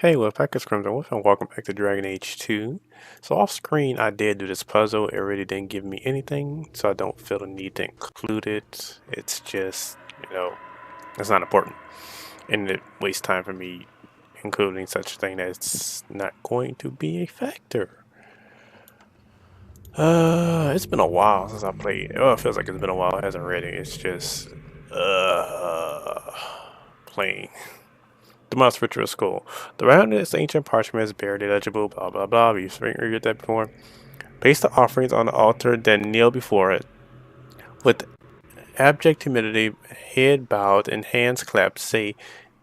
Hey, Wolfpack, it's Crimson Wolf, and welcome back to Dragon Age 2. So off screen, I did do this puzzle. It really didn't give me anything, so I don't feel the need to include it. It's just, it's not important. And it wastes time for me including such a thing that's not going to be a factor. It's been a while since I played. Oh, it feels like it's been a while. It hasn't really. It's just, playing. The Moss Ritual School. The round is ancient parchment is barely legible, blah blah blah. You've read that before. Place the offerings on the altar, then kneel before it. With abject humility, head bowed and hands clapped, say,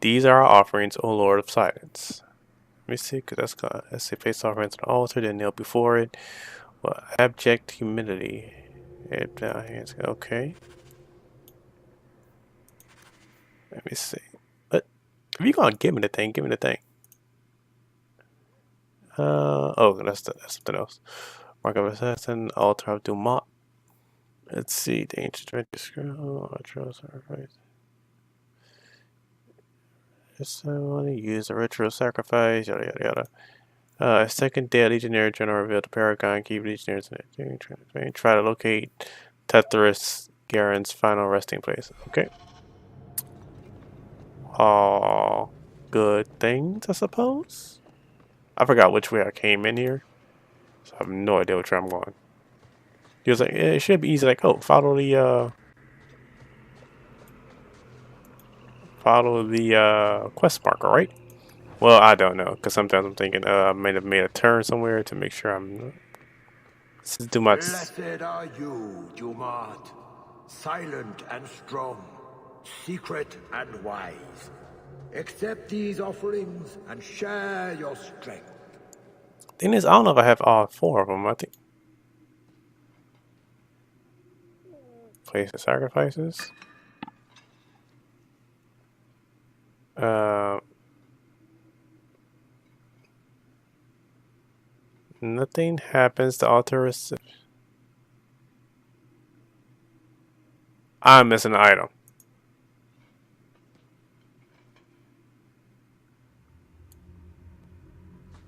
"These are our offerings, O Lord of Silence." Let me see, because that's good. Let's say, place the offerings on the altar, then kneel before it. Well, abject humility. Head down, hands. Okay. Let me see. What? If you're gonna give me the thing, give me the thing. Oh, that's something else. Mark of Assassin, Altar of Dumont. Let's see, the ancient ritual scroll, ritual sacrifice. Ceremony, use a ritual sacrifice, yada yada yada. A second day, Legionnaire General revealed the Paragon, keep Legionnaires in it. Try to locate Tethyrus Garen's final resting place. Okay. All good things, I suppose? I forgot which way I came in here, so I have no idea which way I'm going. He was like, yeah, it should be easy, like, oh, follow the quest marker, right? Well, I don't know, because sometimes I'm thinking I might have made a turn somewhere to make sure I'm... This is too much. Blessed are you, Dumont. Silent and strong, secret and wise. Accept these offerings and share your strength. Thing is, I don't know if I have all four of them. I think... Place the sacrifices. Nothing happens to alter receipt. I'm missing an item.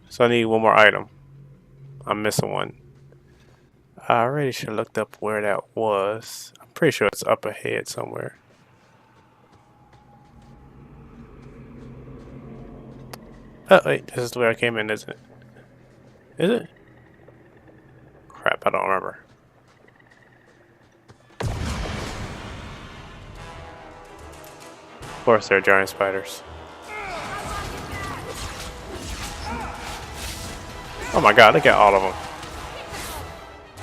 So I need one more item. I'm missing one. I already should have looked up where that was. I'm pretty sure it's up ahead somewhere. Oh, wait, this is where I came in, isn't it? Is it? Crap, I don't remember. Of course, there are giant spiders. Oh my god, look at all of them.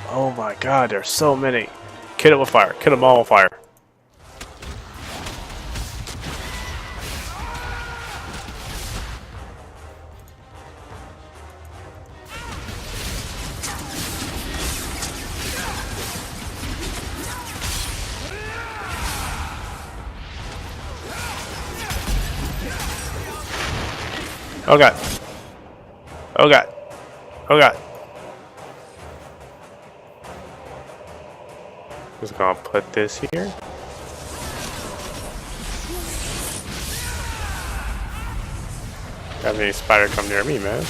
Oh my god, there's so many. Kill it with fire. Kill them all with fire. Oh god. Oh god. Oh god. Just gonna put this here. Have any spider come near me, man.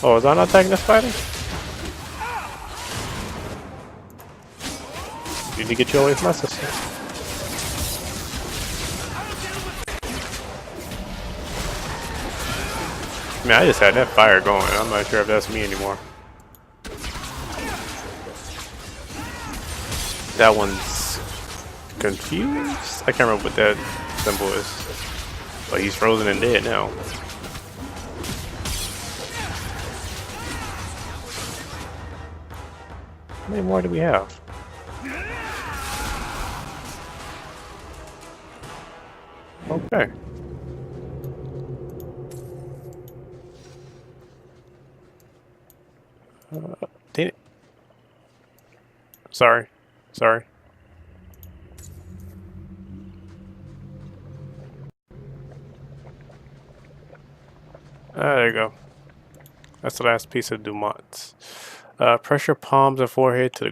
Oh, was I not attacking the spider? You need to get you away from my sister. Man, I just had that fire going. I'm not sure if that's me anymore. That one's confused? I can't remember what that symbol is. But he's frozen and dead now. How many more do we have? Okay. Dang it. Sorry. Sorry. There you go. That's the last piece of Dumont's. Pressure palms and forehead to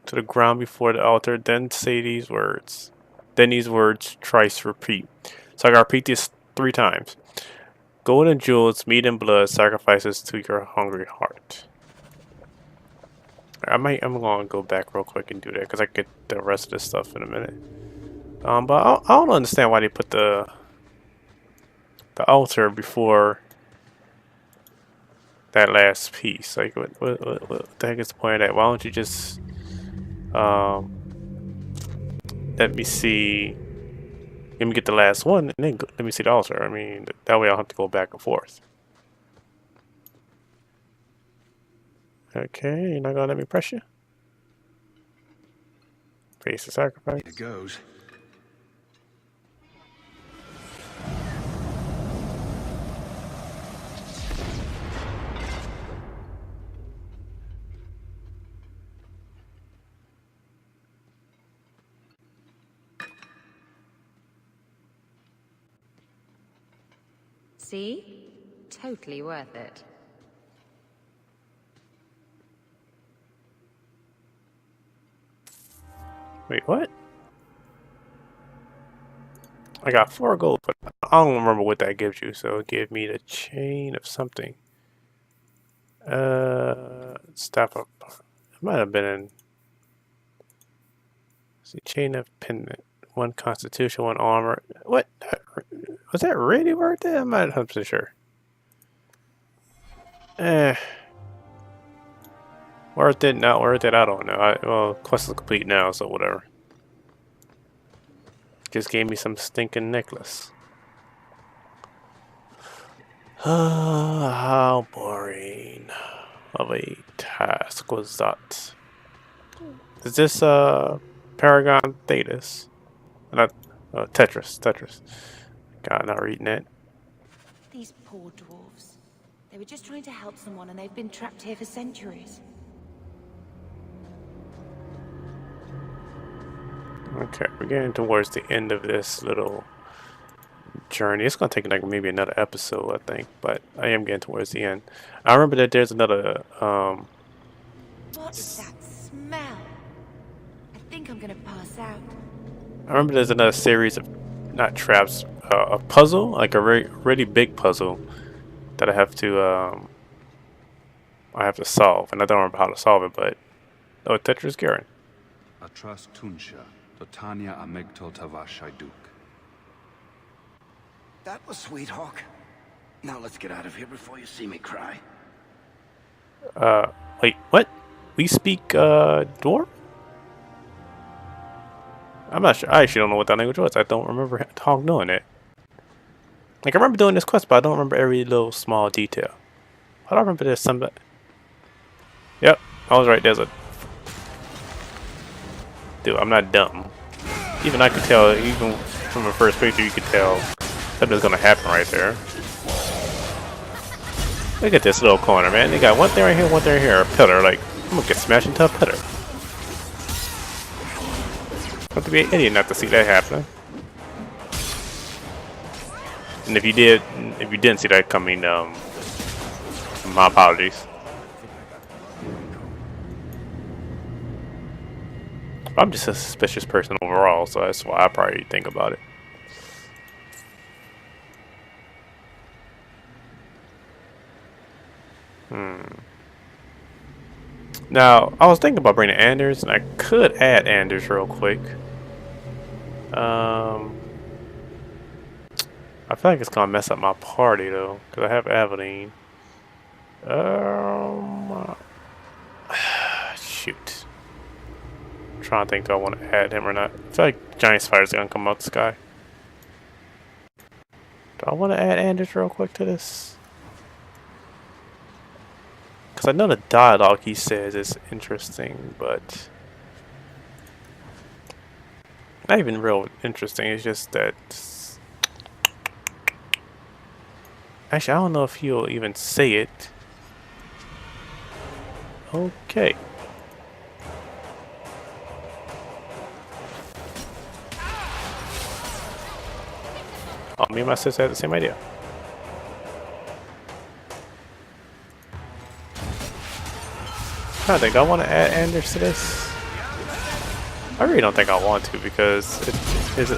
the ground before the altar. Then say these words. Then these words twice repeat. So I gotta repeat this 3 times. Gold and jewels, meat and blood, sacrifices to your hungry heart. I'm gonna go back real quick and do that because I get the rest of this stuff in a minute. But I don't understand why they put the altar before that last piece. Like, what the heck is the point of that? Why don't you just let me see? Let me get the last one, and then let me see the altar. I mean, that way I'll have to go back and forth. Okay, you're not gonna let me press you? Face the sacrifice. Here goes. See? Totally worth it. Wait, what? I got 4 gold, but I don't remember what that gives you. So it gave me the chain of something. Staff of... It might have been in... See, chain of pendant. 1 constitution, 1 armor. What? Was that really worth it? I'm not 100% sure. Worth it, not worth it, I don't know. Well, quest is complete now, so whatever. Just gave me some stinking necklace. How boring of a task was that? Is this Paragon Thetis? Not Tetris. God, not reading it. These poor dwarves. They were just trying to help someone and they've been trapped here for centuries. Okay, we're getting towards the end of this little journey. It's gonna take like maybe another episode, I think, but I am getting towards the end. I remember that there's another What is that smell? I think I'm gonna pass out. I remember there's another series of not traps, a puzzle, like a really big puzzle that I have to solve, and I don't remember how to solve it, but oh, Tetris Garen. Atras Tunsha, Totania Amegto Tavashaiduk. That was sweet, Hawk. Now let's get out of here before you see me cry. Wait, what? We speak Dwarf? I'm not sure. I actually don't know what that language was. I don't remember Hawk doing it. Like, I remember doing this quest, but I don't remember every little small detail. I don't remember there's some... Yep, I was right. There's a... Dude, I'm not dumb. Even I could tell, even from the first picture, you could tell something's gonna happen right there. Look at this little corner, man. They got one thing right here, one thing right here, a pillar. Like, I'm gonna get smashed into a pillar. Have to be an idiot not to see that happening. And if you didn't see that coming, my apologies. I'm just a suspicious person overall, so that's why I probably think about it. Now, I was thinking about bringing Anders, and I could add Anders real quick. I feel like it's gonna mess up my party though, because I have Aveline. Shoot. I'm trying to think, do I want to add him or not? I feel like Giant Spider's gonna come out the sky. Do I want to add Anders real quick to this? Because I know the dialogue he says is interesting, but not even real interesting. It's just that. Actually, I don't know if he'll even say it. Okay. Oh, me and my sister had the same idea. I think I want to add Anders to this. I really don't think I want to because his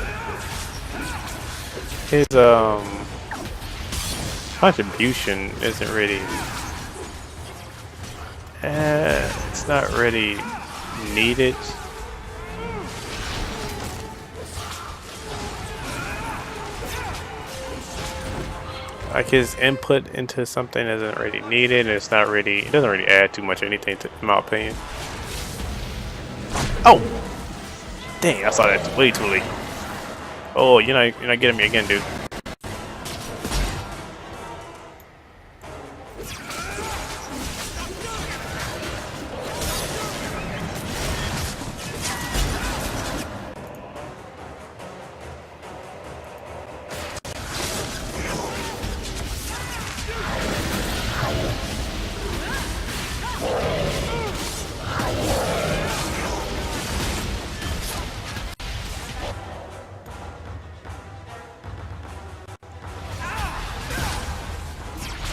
contribution isn't really it's not really needed. Like his input into something isn't really needed, and it's not really, it doesn't really add too much anything to, in my opinion. Oh, dang! I saw that way too late. Oh, you're not getting me again, dude.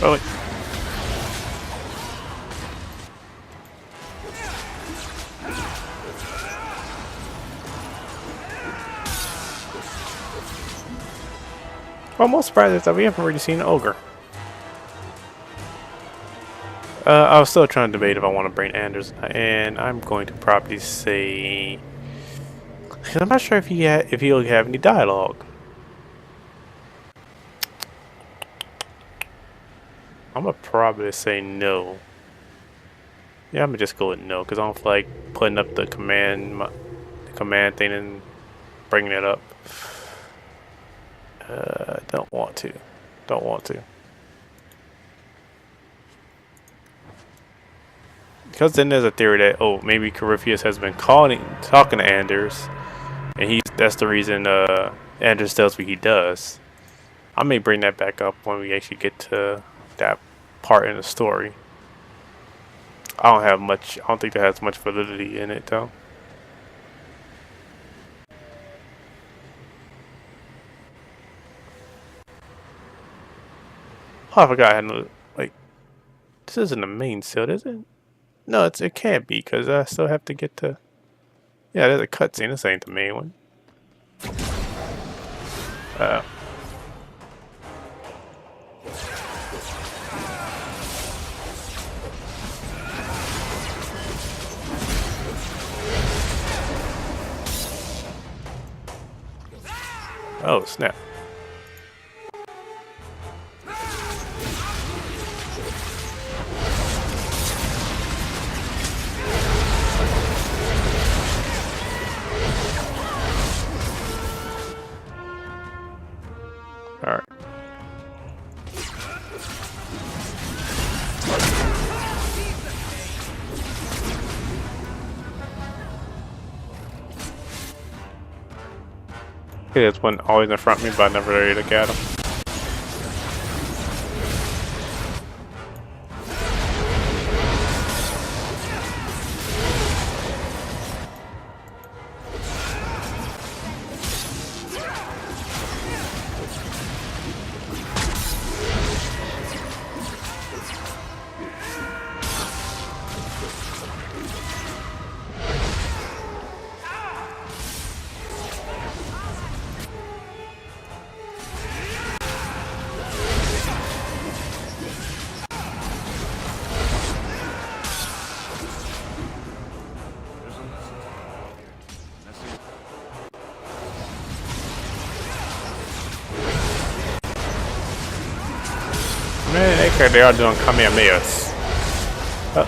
Oh, wait. Well, I'm most surprised is that we haven't really seen an ogre. I was still trying to debate if I want to bring Anders, and I'm going to probably say, 'cause I'm not sure if he'll have any dialogue. I'm gonna probably say no. Yeah, I'm gonna just go with no because I don't feel like putting up the command thing and bringing it up. Don't want to. Don't want to. Because then there's a theory that, oh, maybe Corypheus has been talking to Anders, and that's the reason Anders does what he does. I may bring that back up when we actually get to that part in the story. I don't think that has much validity in it though. Oh, I forgot I had no, like, this isn't the main suit, is it? No, it can't be because I still have to get to. Yeah, there's a cutscene. This ain't the main one. Uh, oh snap! All right. Okay, there's one always in front of me, but I never really look at him. Man, they are doing Kamehamehas. Oh.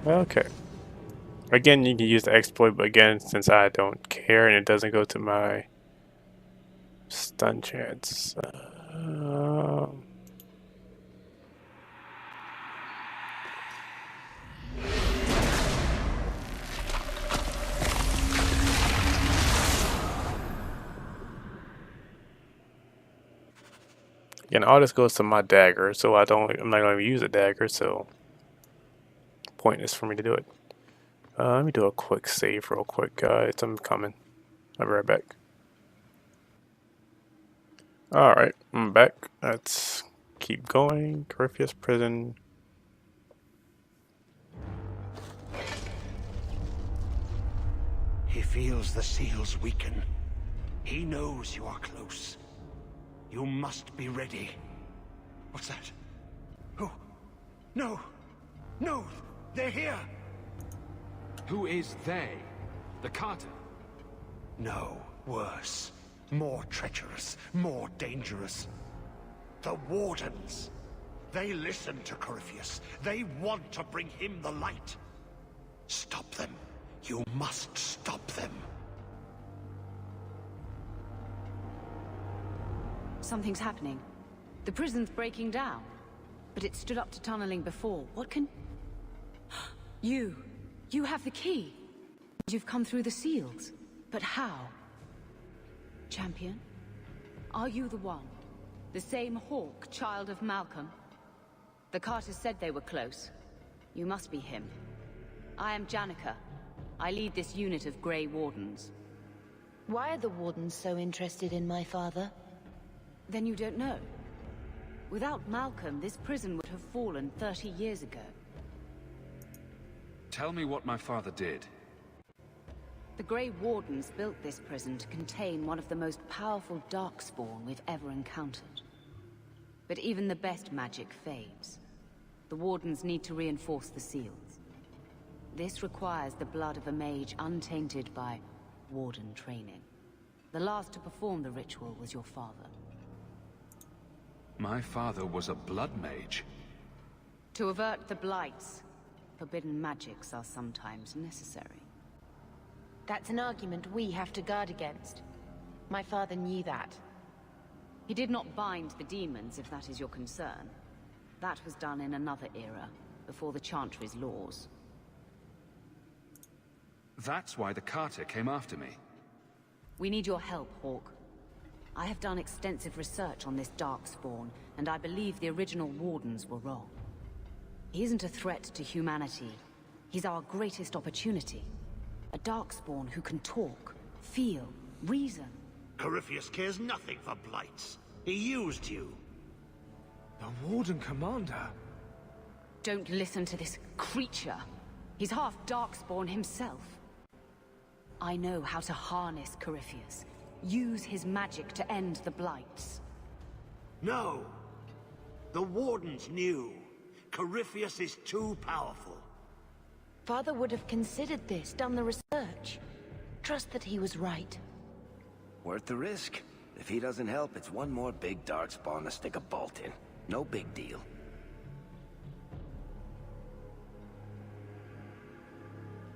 Okay. Again, you can use the exploit, but again, since I don't care and it doesn't go to my stun chance. Again, all this goes to my dagger, so I'm not going to use a dagger, so pointless for me to do it. Let me do a quick save real quick, guys. I'm coming. I'll be right back. Alright, I'm back. Let's keep going. Corypheus prison. He feels the seals weaken. He knows you are close. You must be ready. What's that? Oh, no! No! They're here! Who is they? The Carter? No, worse. More treacherous, more dangerous. The Wardens. They listen to Corypheus. They want to bring him the light. Stop them. You must stop them. Something's happening. The prison's breaking down. But it stood up to tunneling before. What can... You have the key. You've come through the seals. But how? Champion? Are you the one? The same Hawk, child of Malcolm? The Carters said they were close. You must be him. I am Janica. I lead this unit of Grey Wardens. Why are the Wardens so interested in my father? Then you don't know. Without Malcolm, this prison would have fallen 30 years ago. Tell me what my father did. The Grey Wardens built this prison to contain one of the most powerful Darkspawn we've ever encountered. But even the best magic fades. The Wardens need to reinforce the seals. This requires the blood of a mage untainted by Warden training. The last to perform the ritual was your father. My father was a blood mage. To avert the blights, forbidden magics are sometimes necessary. That's an argument we have to guard against. My father knew that. He did not bind the demons, if that is your concern. That was done in another era, before the Chantry's laws. That's why the Carter came after me. We need your help, Hawk. I have done extensive research on this Darkspawn, and I believe the original Wardens were wrong. He isn't a threat to humanity. He's our greatest opportunity. A Darkspawn who can talk, feel, reason. Corypheus cares nothing for blights. He used you. The Warden Commander? Don't listen to this creature. He's half Darkspawn himself. I know how to harness Corypheus. Use his magic to end the blights. No. The Wardens knew. Corypheus is too powerful. Father would have considered this, done the research. Trust that he was right. Worth the risk. If he doesn't help, it's one more big Darkspawn to stick a bolt in. No big deal.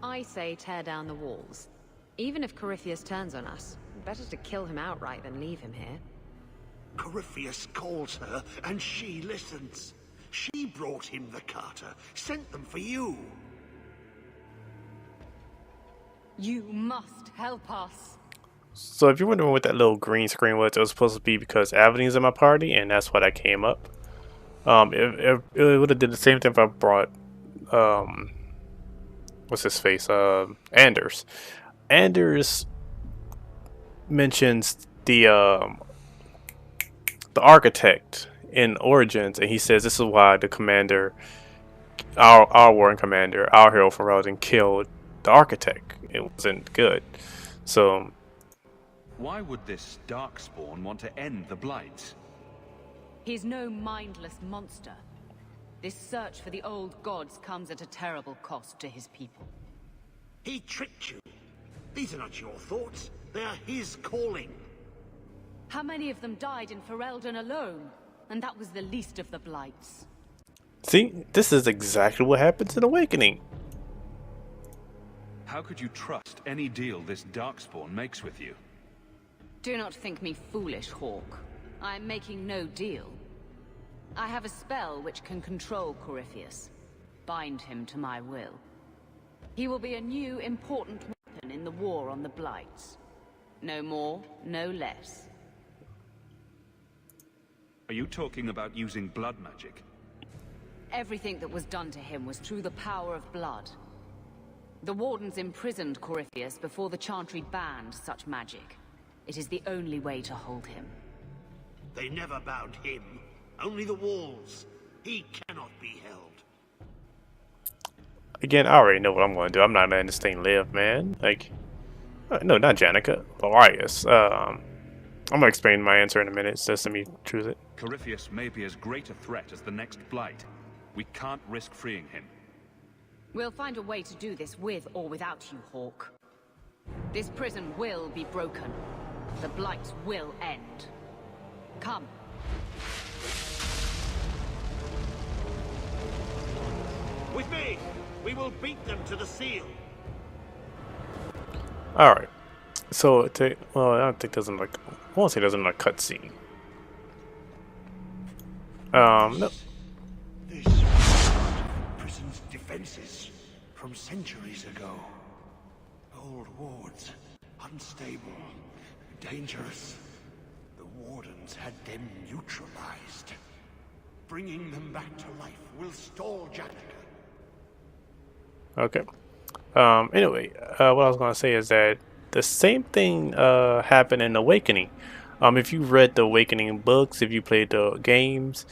I say tear down the walls. Even if Corypheus turns on us, better to kill him outright than leave him here. Corypheus calls her, and she listens. She brought him the Carter, sent them for you. You must help us. So if you're wondering what that little green screen was, it was supposed to be because Avoning's in my party, and that's why that came up. It would have did the same thing if I brought, what's his face, Anders. Anders mentions the architect in Origins, and he says this is why the commander, our warring commander, our hero from Warden, killed the architect. It wasn't good. So Why would this Darkspawn want to end the Blights? He's no mindless monster. This search for the old gods comes at a terrible cost to his people. He tricked you. These are not your thoughts. They are his calling. How many of them died in Ferelden alone? And that was the least of the blights. see, this is exactly what happens in Awakening. How could you trust any deal this Darkspawn makes with you? Do not think me foolish, Hawk. I am making no deal. I have a spell which can control Corypheus. Bind him to my will. He will be a new, important weapon in the war on the Blights. No more, no less. Are you talking about using blood magic? Everything that was done to him was through the power of blood. The Wardens imprisoned Corypheus before the Chantry banned such magic. It is the only way to hold him. They never bound him. Only the walls. He cannot be held. Again, I already know what I'm going to do. I'm not letting this thing live, man. Like, no, not Janica. Elias. I'm going to explain my answer in a minute. Just let me choose it. Corypheus may be as great a threat as the next Blight. We can't risk freeing him. We'll find a way to do this with or without you, Hawk. This prison will be broken. The Blight will end. Come. With me! We will beat them to the seal. Alright. So, well, I don't think there's like, I won't say there's a cutscene. No. This was part of the prison's defenses from centuries ago. Old wards, unstable, dangerous. The Wardens had them neutralized. Bringing them back to life will stall Janica. Okay. Anyway, what I was going to say is that the same thing happened in Awakening. If you read the Awakening books, if you played the games,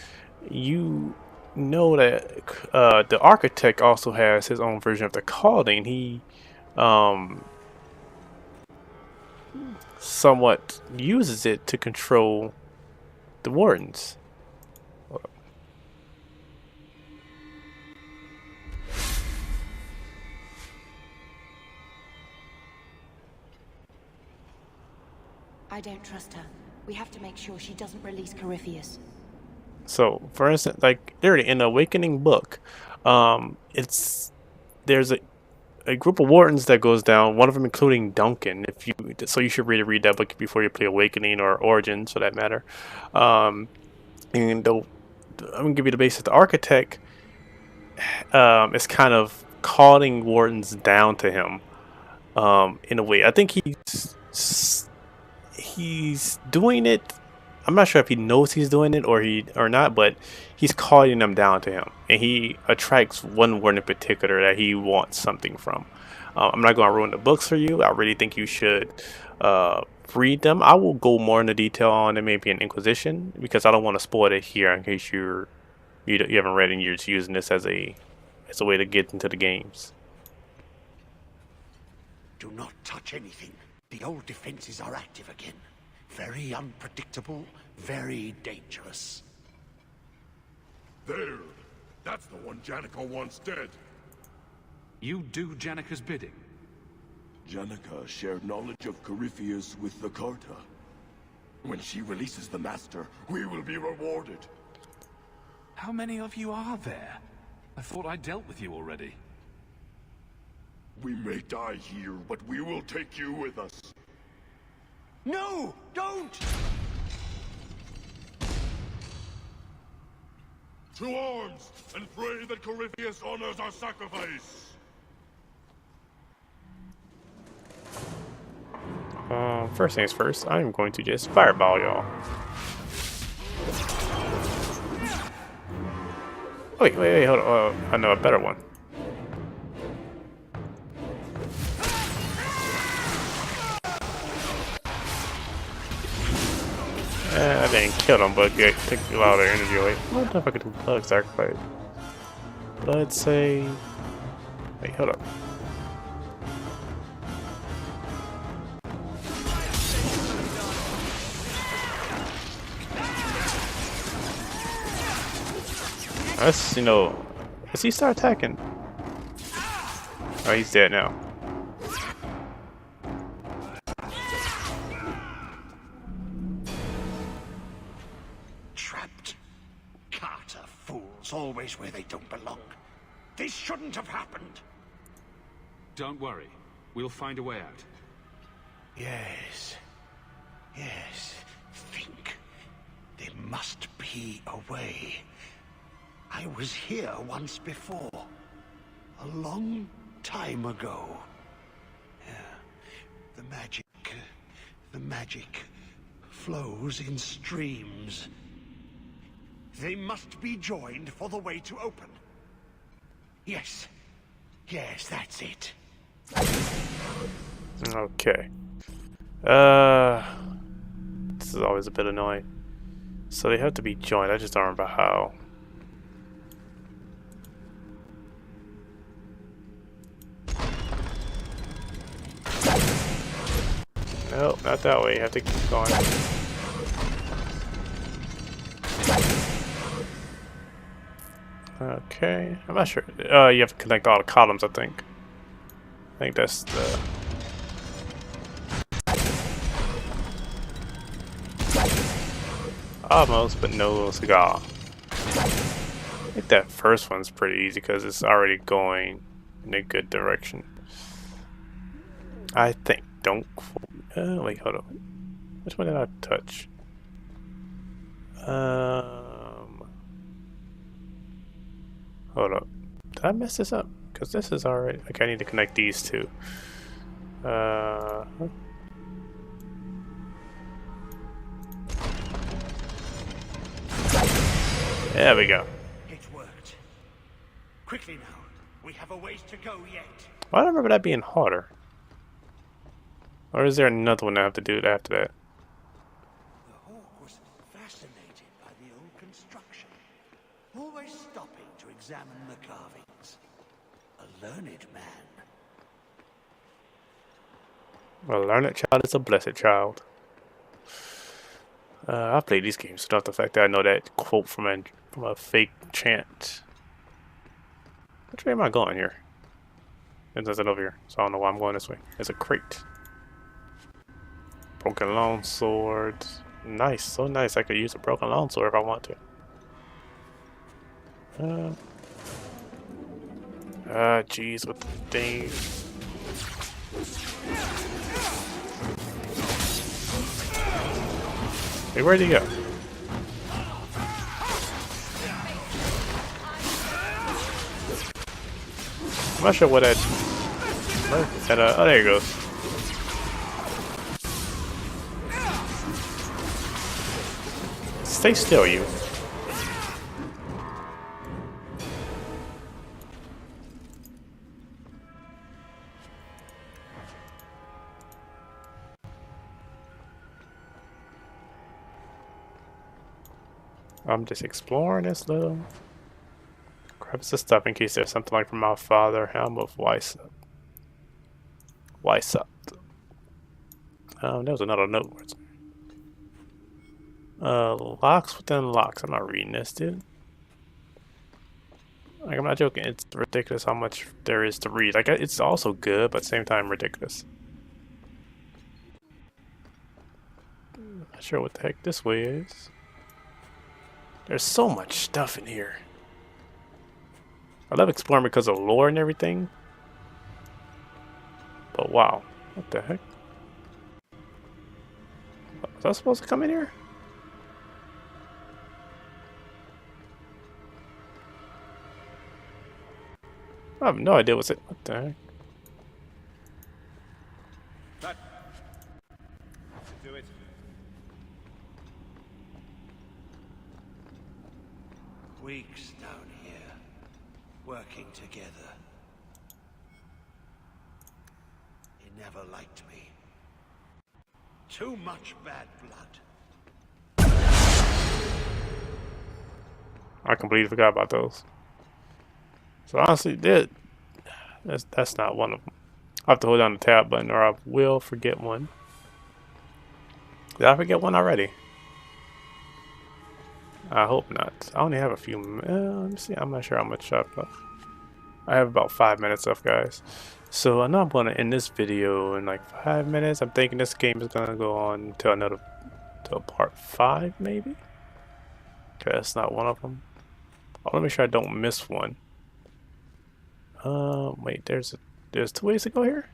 you know that the Architect also has his own version of the Calling. He somewhat uses it to control the Wardens. I don't trust her. We have to make sure she doesn't release Corypheus. So, for instance, like literally in the Awakening book, there's a group of Wardens that goes down. One of them including Duncan. So you should really read that book before you play Awakening or Origins, for that matter. And I'm gonna give you the basis. The Architect is kind of calling Wardens down to him. In a way, I think he's doing it. I'm not sure if he knows he's doing it or not, but he's calling them down to him, and he attracts one word in particular that he wants something from. I'm not going to ruin the books for you. I really think you should read them. I will go more into detail on it, maybe in Inquisition, because I don't want to spoil it here in case you haven't read and you're just using this as a way to get into the games. Do not touch anything. The old defenses are active again. Very unpredictable, very dangerous. There! That's the one Janica wants dead. You do Janica's bidding? Janica shared knowledge of Corypheus with the Carta. When she releases the Master, we will be rewarded. How many of you are there? I thought I dealt with you already. We may die here, but we will take you with us. No! Don't! To arms, and pray that Corypheus honors our sacrifice! First things first, I'm going to just fireball y'all. Wait, hold on. I know a better one. I didn't kill them, but yeah, take a lot of their energy away. I don't know if I could do blood sacrifice. Blood save. Wait, hold up. Let's, let's he start attacking. Oh, he's dead now. Trapped. Carter fools, always where they don't belong. This shouldn't have happened. Don't worry. We'll find a way out. Yes. Think. There must be a way. I was here once before. A long time ago. Yeah. The magic flows in streams. They must be joined for the way to open. Yes, that's it. Okay. This is always a bit annoying. So they have to be joined. I just don't remember how. Nope, not that way. You have to keep going. Okay, I'm not sure. You have to connect all the columns, I think. I think that's the... Almost, but no cigar. I think that first one's pretty easy because it's already going in a good direction. I think. Don't... wait, hold on. Which one did I touch? Hold up. Did I mess this up? Because this is already... Okay, I need to connect these two. There we go. It worked. Quickly now. We have a ways to go yet. Well, I don't remember that being harder. Or is there another one I have to do after that? The hawk was fascinated by the old construction, always stopping to examine the carvings. A learned man. A learned child is a blessed child. I've played these games enough the fact that I know that quote from a fake chant. Which way am I going here? There's nothing over here, so I don't know why I'm going this way. There's a crate. Broken longsword. Nice, so nice. I could use a broken longsword if I want to. Jeez, with the thing. Hey, where'd he go? I'm not sure what that... oh, there he goes. Stay still, you. I'm just exploring this little crevice of stuff in case there's something like from my father, Helm of Weissop. There was another note. Locks within locks. I'm not reading this, dude. Like, I'm not joking. It's ridiculous how much there is to read. Like, it's also good, but at the same time ridiculous. Not sure what the heck this way is. There's so much stuff in here. I love exploring because of lore and everything. But wow, what the heck? Was I supposed to come in here? I have no idea what's it. What the heck? Do it. Weeks down here, working together. He never liked me. Too much bad blood. I completely forgot about those. So honestly, that's not one of them. I have to hold down the tab button or I will forget one. Did I forget one already? I hope not. I only have a few. Let me see. I'm not sure how much I've got. I have about 5 minutes left, guys. So I know I'm going to end this video in like 5 minutes. I'm thinking this game is going to go on to part 5, maybe. Okay, that's not one of them. I want to make sure I don't miss one. Wait, there's 2 ways to go here?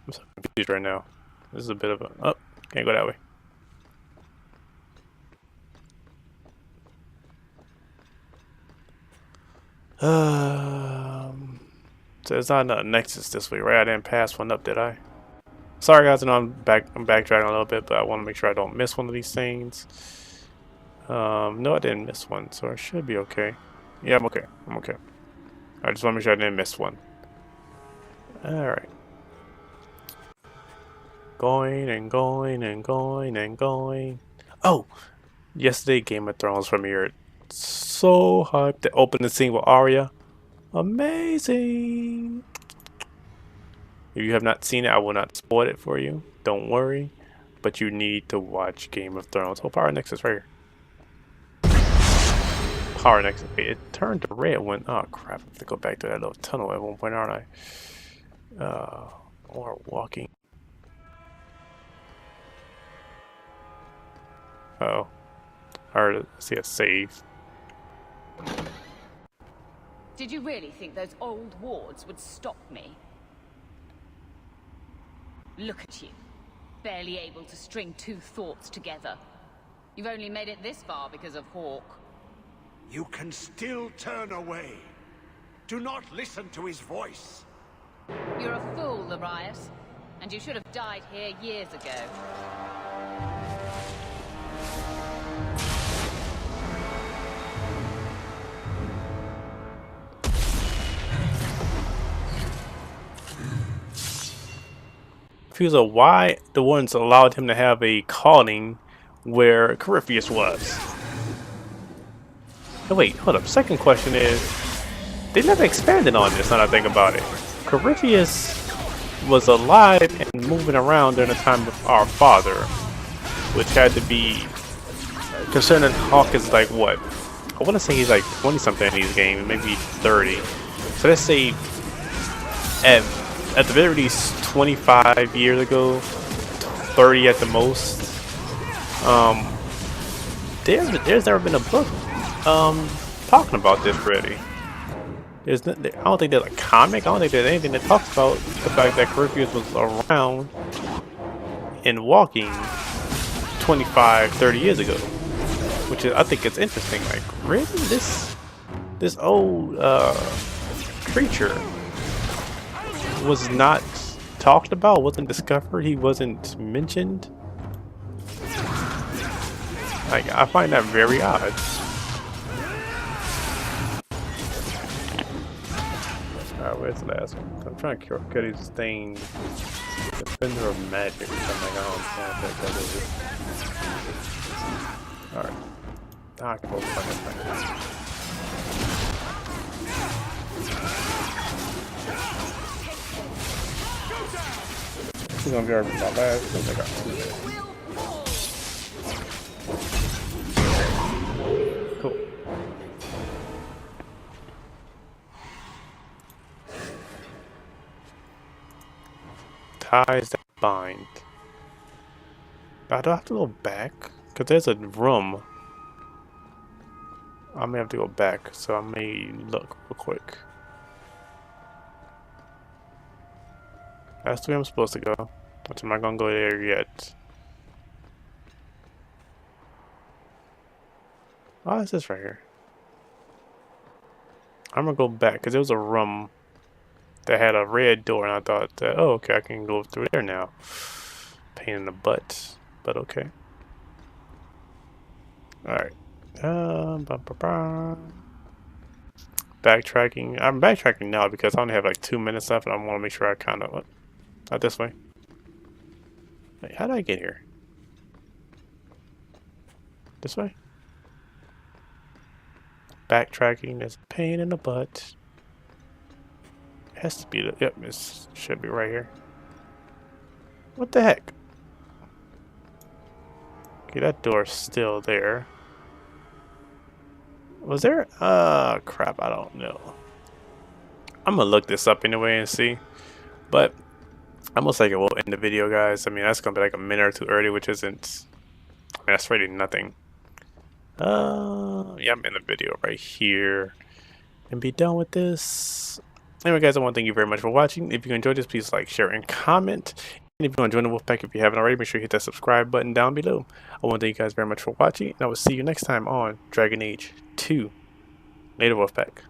I'm so confused right now. This is a bit of a... Oh, can't go that way. So there's not a nexus this way, right? I didn't pass one up, did I? Sorry guys, I know I'm backtracking a little bit, but I want to make sure I don't miss one of these things. No, I didn't miss one, so I should be okay. Yeah, I'm okay. I just want to make sure I didn't miss one. Alright. Going and going and going and going. Oh! Yesterday, Game of Thrones premiered. So hyped. The opening scene with Arya. Amazing! If you have not seen it, I will not spoil it for you. Don't worry. But you need to watch Game of Thrones. Oh, Power Nexus right here. Power Nexus. Wait, it turned to red when... Oh, crap. I have to go back to that little tunnel at one point, aren't I? Or walking. Uh-oh. I heard see a save. Did you really think those old wards would stop me? Look at you. Barely able to string two thoughts together. You've only made it this far because of Hawk. You can still turn away. Do not listen to his voice. You're a fool, Arias. And you should have died here years ago. Confused of why the ones allowed him to have a calling where Corypheus was. Oh, wait, hold up. Second question is, they never expanded on this now that I think about it. Corypheus was alive and moving around during the time of our father, which had to be, concerning Hawk is like what? I want to say he's like 20 something in these games, maybe 30. So let's say at the very least 25 years ago, 30 at the most. There's never been a book talking about this really. I don't think there's a comic. I don't think there's anything that talks about the fact that Corypheus was around and walking 25, 30 years ago, which is, I think it's interesting. Like, really, this old creature was not talked about, wasn't discovered, he wasn't mentioned. Like, I find that very odd. Alright, where's the last one? I'm trying to cut his thing. Defender of Magic or something. I don't understand what that is. Alright. Now I can focus on this thing. This is gonna be my last because I got 2 minutes. Cool. Ties that bind. Now, do I have to go back? Because there's a room. I may have to go back, so I may look real quick. That's the way I'm supposed to go, but I'm not gonna go there yet. Oh, it's this right here. I'm gonna go back because there was a room that had a red door, and I thought that, oh, okay, I can go through there now. Pain in the butt, but okay. Alright. Backtracking. I'm backtracking now because I only have like 2 minutes left, and I want to make sure I kind of... Not this way. Wait, how did I get here? This way? Backtracking is a pain in the butt. It has to be the... Yep, it should be right here. What the heck? Okay, that door's still there. Was there... crap, I don't know. I'm gonna look this up anyway and see. But... I'm most likely we'll end the video, guys. I mean, that's gonna be like a minute or two early, which isn't... I mean, that's really nothing. Yeah, I'm in the video right here. And be done with this. Anyway, guys, I want to thank you very much for watching. If you enjoyed this, please like, share, and comment. And if you want to join the Wolfpack, if you haven't already, make sure you hit that subscribe button down below. I want to thank you guys very much for watching, and I will see you next time on Dragon Age 2. Later, Wolfpack.